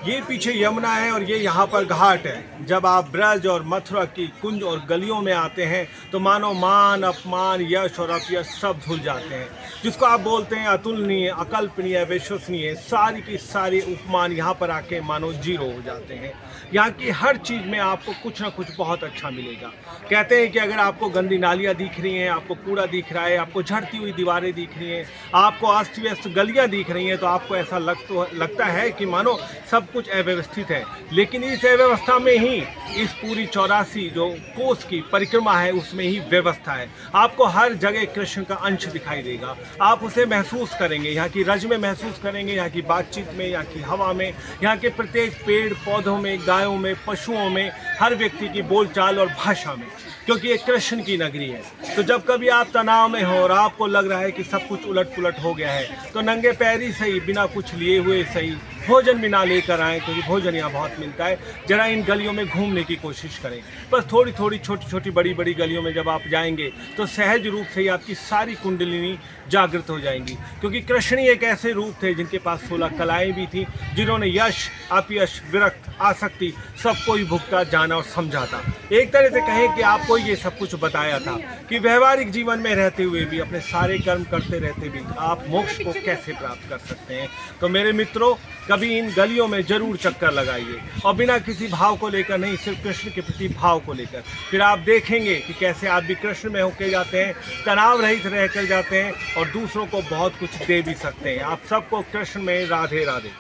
ये पीछे यमुना है और ये यहाँ पर घाट है। जब आप ब्रज और मथुरा की कुंज और गलियों में आते हैं तो मानो मान अपमान यश और अपयश सब भूल जाते हैं। जिसको आप बोलते हैं अतुलनीय, अकल्पनीय, विश्वसनीय, सारी की सारी उपमान यहाँ पर आके मानो जीरो हो जाते हैं। यहाँ की हर चीज़ में आपको कुछ ना कुछ बहुत अच्छा मिलेगा। कहते हैं कि अगर आपको गंदी नालियाँ दिख रही हैं, आपको कूड़ा दिख रहा है, आपको झड़ती हुई दीवारें दिख रही हैं, आपको अस्त व्यस्त गलियाँ दिख रही हैं, तो आपको ऐसा लगता है कि मानो सब कुछ अव्यवस्थित है। लेकिन इस अव्यवस्था में ही इस पूरी 84 जो कोस की परिक्रमा है उसमें ही व्यवस्था है। आपको हर जगह कृष्ण का अंश दिखाई देगा। आप उसे महसूस करेंगे, यहाँ की रज में महसूस करेंगे, यहाँ की बातचीत में, यहाँ की हवा में, यहाँ के प्रत्येक पेड़ पौधों में, गायों में, पशुओं में, हर व्यक्ति की बोलचाल और भाषा में, क्योंकि ये कृष्ण की नगरी है। तो जब कभी आप तनाव में हो और आपको लग रहा है कि सब कुछ उलट पुलट हो गया है, तो नंगे पैर ही सही, बिना कुछ लिए हुए सही, भोजन भी ना लेकर आएँ, क्योंकि भोजन यहाँ बहुत मिलता है। जरा इन गलियों में घूमने की कोशिश करें। बस थोड़ी थोड़ी, छोटी छोटी, बड़ी बड़ी गलियों में जब आप जाएंगे तो सहज रूप से ही आपकी सारी कुंडलिनी जागृत हो जाएंगी। क्योंकि कृष्ण ही एक ऐसे रूप थे जिनके पास 16 कलाएँ भी थी, जिन्होंने यश, अपयश, विरक्त, आसक्ति सबको ही भुगता, जाना और समझा था। एक तरह से कहें कि आपको ये सब कुछ बताया था कि व्यवहारिक जीवन में रहते हुए भी, अपने सारे कर्म करते रहते भी आप मोक्ष को कैसे प्राप्त कर सकते हैं। तो मेरे मित्रों, कभी इन गलियों में जरूर चक्कर लगाइए, और बिना किसी भाव को लेकर नहीं, सिर्फ कृष्ण के प्रति भाव को लेकर। फिर आप देखेंगे कि कैसे आप भी कृष्ण में होके जाते हैं, तनाव रहित रह कर जाते हैं और दूसरों को बहुत कुछ दे भी सकते हैं। आप सबको कृष्ण में राधे राधे।